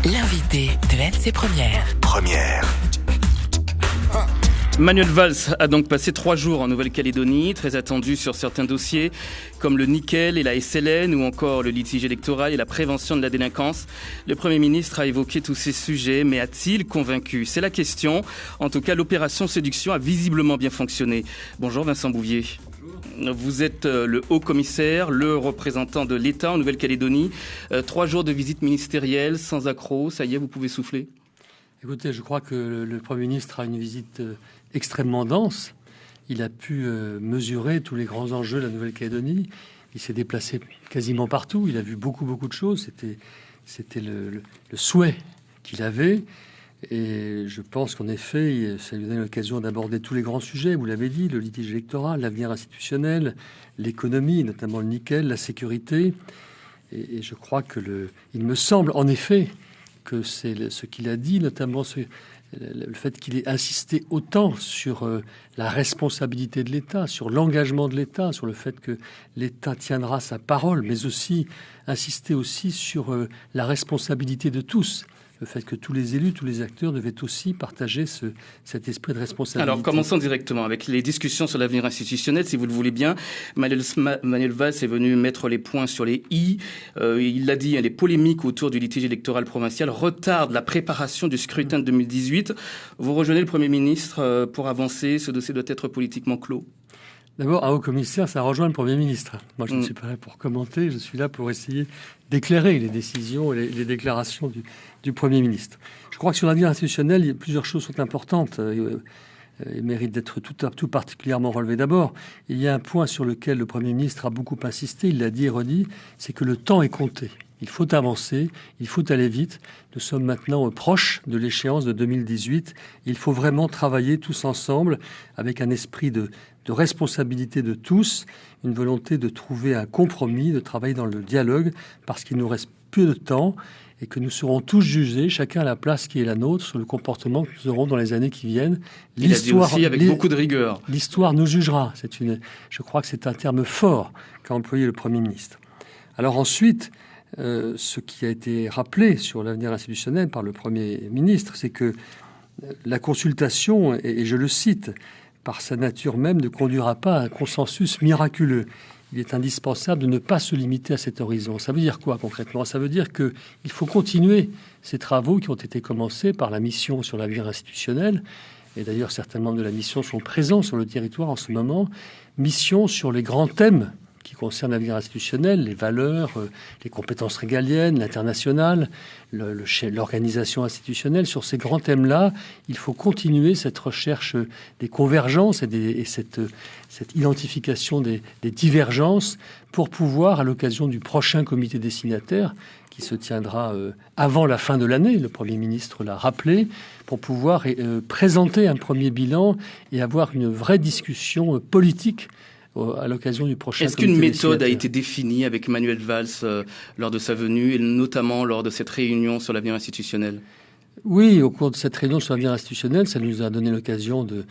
L'invité de LC Première. Manuel Valls a donc passé 3 jours en Nouvelle-Calédonie, très attendu sur certains dossiers comme le nickel et la SLN ou encore le litige électoral et la prévention de la délinquance. Le Premier ministre a évoqué tous ces sujets, mais a-t-il convaincu? C'est la question. En tout cas, l'opération séduction a visiblement bien fonctionné. Bonjour Vincent Bouvier. Vous êtes le haut-commissaire, le représentant de l'État en Nouvelle-Calédonie. 3 jours de visite ministérielle, sans accroc, ça y est, vous pouvez souffler? Écoutez, je crois que le Premier ministre a une visite extrêmement dense. Il a pu mesurer tous les grands enjeux de la Nouvelle-Calédonie. Il s'est déplacé quasiment partout. Il a vu beaucoup de choses. C'était le souhait qu'il avait. Et je pense qu'en effet, ça lui donne l'occasion d'aborder tous les grands sujets. Vous l'avez dit, le litige électoral, l'avenir institutionnel, l'économie, notamment le nickel, la sécurité. Et je crois que il me semble en effet que c'est ce qu'il a dit, notamment le fait qu'il ait insisté autant sur la responsabilité de l'État, sur l'engagement de l'État, sur le fait que l'État tiendra sa parole, mais aussi insister aussi sur la responsabilité de tous. Le fait que tous les élus, tous les acteurs devaient aussi partager cet esprit de responsabilité. Alors, commençons directement avec les discussions sur l'avenir institutionnel, si vous le voulez bien. Manuel Valls est venu mettre les points sur les i. Il l'a dit, les polémiques autour du litige électoral provincial retardent la préparation du scrutin de 2018. Vous rejoignez le Premier ministre pour avancer. Ce dossier doit être politiquement clos. D'abord, un haut-commissaire, ça rejoint le Premier ministre. Moi, je ne suis pas là pour commenter, je suis là pour essayer d'éclairer les décisions et les déclarations du Premier ministre. Je crois que sur l'avenir institutionnel, plusieurs choses sont importantes et méritent d'être tout particulièrement relevées. D'abord, il y a un point sur lequel le Premier ministre a beaucoup insisté, il l'a dit et redit, c'est que le temps est compté. Il faut avancer, il faut aller vite. Nous sommes maintenant proches de l'échéance de 2018. Il faut vraiment travailler tous ensemble avec un esprit de responsabilité de tous, une volonté de trouver un compromis, de travailler dans le dialogue, parce qu'il nous reste peu de temps et que nous serons tous jugés, chacun à la place qui est la nôtre, sur le comportement que nous aurons dans les années qui viennent. Il a dit aussi avec beaucoup de rigueur. L'histoire nous jugera. Je crois que c'est un terme fort qu'a employé le Premier ministre. Alors ensuite, ce qui a été rappelé sur l'avenir institutionnel par le Premier ministre, c'est que la consultation, et je le cite, par sa nature même, ne conduira pas à un consensus miraculeux. Il est indispensable de ne pas se limiter à cet horizon. Ça veut dire quoi concrètement? Ça veut dire qu'il faut continuer ces travaux qui ont été commencés par la mission sur l'avenir institutionnel. Et d'ailleurs, certains membres de la mission sont présents sur le territoire en ce moment. Mission sur les grands thèmes qui concernent l'avenir institutionnel, les valeurs, les compétences régaliennes, l'international, l'organisation institutionnelle. Sur ces grands thèmes-là, il faut continuer cette recherche des convergences et cette identification des divergences pour pouvoir, à l'occasion du prochain comité des signataires, qui se tiendra avant la fin de l'année, le Premier ministre l'a rappelé, pour pouvoir présenter un premier bilan et avoir une vraie discussion politique à l'occasion du prochain. Est-ce qu'une méthode a été définie avec Manuel Valls lors de sa venue et notamment lors de cette réunion sur l'avenir institutionnel? Oui, au cours de cette réunion sur l'avenir institutionnel, ça nous a donné l'occasion de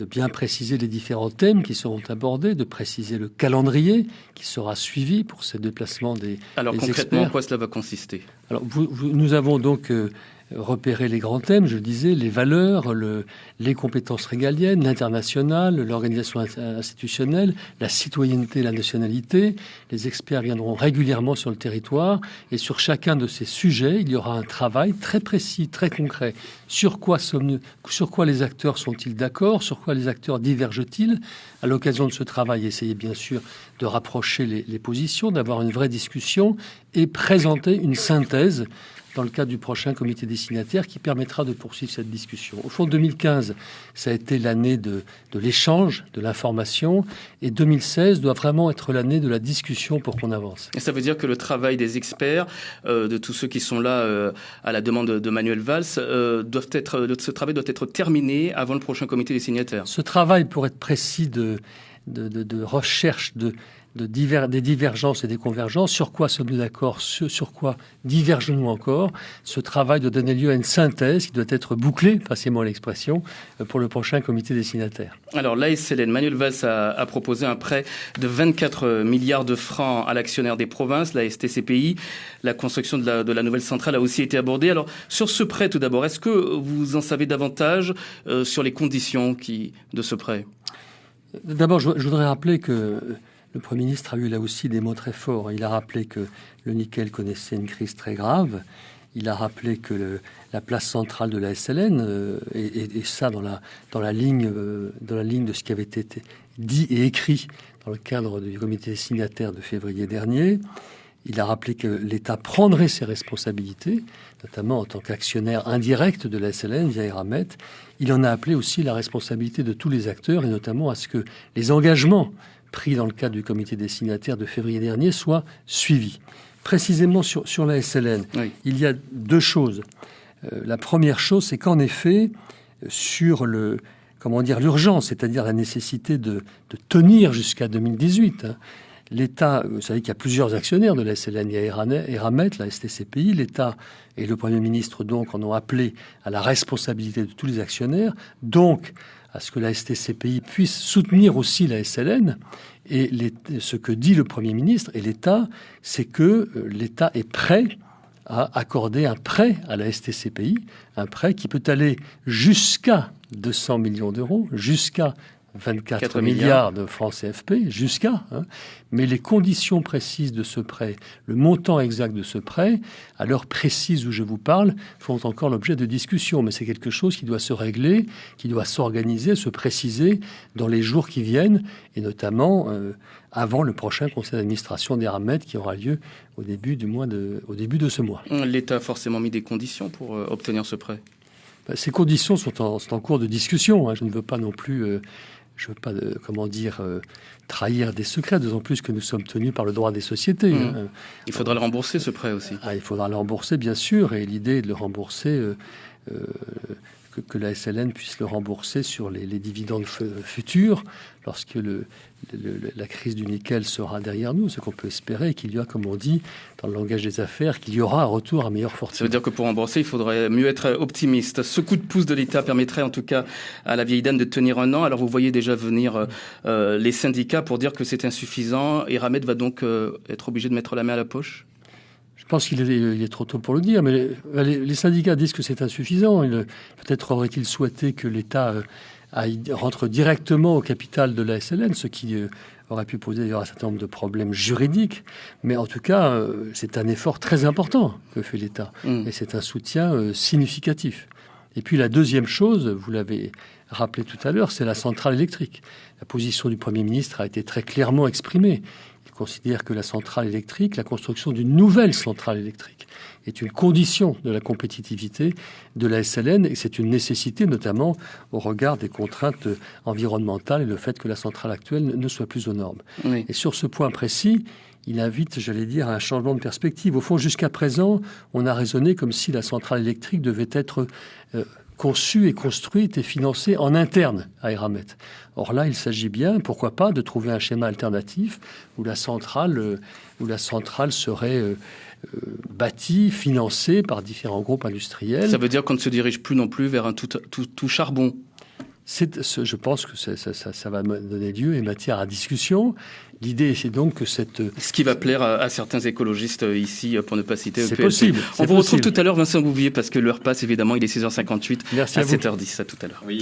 bien préciser les différents thèmes qui seront abordés, de préciser le calendrier qui sera suivi pour ces déplacements des experts. Alors concrètement, en quoi cela va consister? Alors, nous avons donc repérer les grands thèmes, je le disais, les valeurs, les compétences régaliennes, l'international, l'organisation institutionnelle, la citoyenneté, la nationalité. Les experts viendront régulièrement sur le territoire et sur chacun de ces sujets, il y aura un travail très précis, très concret. Sur quoi les acteurs sont-ils d'accord? Sur quoi les acteurs divergent-ils? À l'occasion de ce travail, essayez bien sûr de rapprocher les positions, d'avoir une vraie discussion et présenter une synthèse dans le cadre du prochain comité des signataires qui permettra de poursuivre cette discussion. Au fond, 2015, ça a été l'année de l'échange, de l'information, et 2016 doit vraiment être l'année de la discussion pour qu'on avance. Et ça veut dire que le travail des experts, de tous ceux qui sont là à la demande de Manuel Valls, ce travail doit être terminé avant le prochain comité des signataires. Ce travail, pour être précis, de recherche des divergences et des convergences. Sur quoi sommes-nous d'accord? Sur quoi divergeons-nous encore? Ce travail doit donner lieu à une synthèse qui doit être bouclée, passez-moi l'expression, pour le prochain comité des signataires. Alors l'ASLN, Manuel Valls a proposé un prêt de 24 milliards de francs à l'actionnaire des provinces, la STCPI. La construction de la nouvelle centrale a aussi été abordée. Alors sur ce prêt tout d'abord, est-ce que vous en savez davantage sur les conditions de ce prêt? D'abord, je voudrais rappeler que le Premier ministre a eu là aussi des mots très forts. Il a rappelé que le nickel connaissait une crise très grave. Il a rappelé que la place centrale de la SLN, et ça dans la ligne de ce qui avait été dit et écrit dans le cadre du comité signataire de février dernier. Il a rappelé que l'État prendrait ses responsabilités, notamment en tant qu'actionnaire indirect de la SLN via Eramet. Il en a appelé aussi la responsabilité de tous les acteurs, et notamment à ce que les engagements pris dans le cadre du comité des signataires de février dernier soient suivis. Précisément sur la SLN, oui. Il y a deux choses. La première chose, c'est qu'en effet, sur l'urgence, c'est-à-dire la nécessité de tenir jusqu'à 2018, l'État, vous savez qu'il y a plusieurs actionnaires de la SLN, il y a Eramet, la STCPI, l'État et le Premier ministre donc en ont appelé à la responsabilité de tous les actionnaires, donc à ce que la STCPI puisse soutenir aussi la SLN. Et ce que dit le Premier ministre et l'État, c'est que l'État est prêt à accorder un prêt à la STCPI, un prêt qui peut aller jusqu'à 200 millions d'euros, jusqu'à 24 milliards de francs CFP, mais les conditions précises de ce prêt, le montant exact de ce prêt, à l'heure précise où je vous parle, font encore l'objet de discussions. Mais c'est quelque chose qui doit se régler, qui doit s'organiser, se préciser dans les jours qui viennent, et notamment avant le prochain conseil d'administration d'Eramet qui aura lieu au début de ce mois. L'État a forcément mis des conditions pour obtenir ce prêt. Ces conditions sont en cours de discussion. Je ne veux pas non plus... trahir des secrets, d'autant plus que nous sommes tenus par le droit des sociétés. Il faudra le rembourser, ce prêt aussi. Il faudra le rembourser, bien sûr, et l'idée est de le rembourser, que la SLN puisse le rembourser sur les dividendes futurs, lorsque la crise du nickel sera derrière nous. Ce qu'on peut espérer, qu'il y a, comme on dit, dans le langage des affaires, qu'il y aura un retour à meilleure fortune. Ça veut dire que pour rembourser, il faudrait mieux être optimiste. Ce coup de pouce de l'État permettrait en tout cas à la vieille dame de tenir un an. Alors vous voyez déjà venir les syndicats pour dire que c'est insuffisant. Eramet va donc être obligé de mettre la main à la poche? Je pense qu'il est trop tôt pour le dire, mais les syndicats disent que c'est insuffisant. Peut-être aurait-il souhaité que l'État rentre directement au capital de la SLN, ce qui aurait pu poser d'ailleurs un certain nombre de problèmes juridiques. Mais en tout cas, c'est un effort très important que fait l'État. Et c'est un soutien significatif. Et puis la deuxième chose, vous l'avez rappelé tout à l'heure, c'est la centrale électrique. La position du Premier ministre a été très clairement exprimée. Il considère que la centrale électrique, la construction d'une nouvelle centrale électrique, est une condition de la compétitivité de la SLN et c'est une nécessité notamment au regard des contraintes environnementales et le fait que la centrale actuelle ne soit plus aux normes. Oui. Et sur ce point précis, il invite, à un changement de perspective. Au fond, jusqu'à présent, on a raisonné comme si la centrale électrique devait être conçue et construite et financée en interne à Eramet. Or là, il s'agit bien, pourquoi pas, de trouver un schéma alternatif où la centrale serait bâtie, financée par différents groupes industriels. Ça veut dire qu'on ne se dirige plus non plus vers un tout charbon. Je pense que ça va donner lieu et matière à discussion. L'idée, c'est donc que ce qui va plaire à certains écologistes ici, pour ne pas citer c'est possible. On vous retrouve tout à l'heure, Vincent Bouvier, parce que l'heure passe, évidemment, il est 6h58. Merci à 7h10, à tout à l'heure. Oui.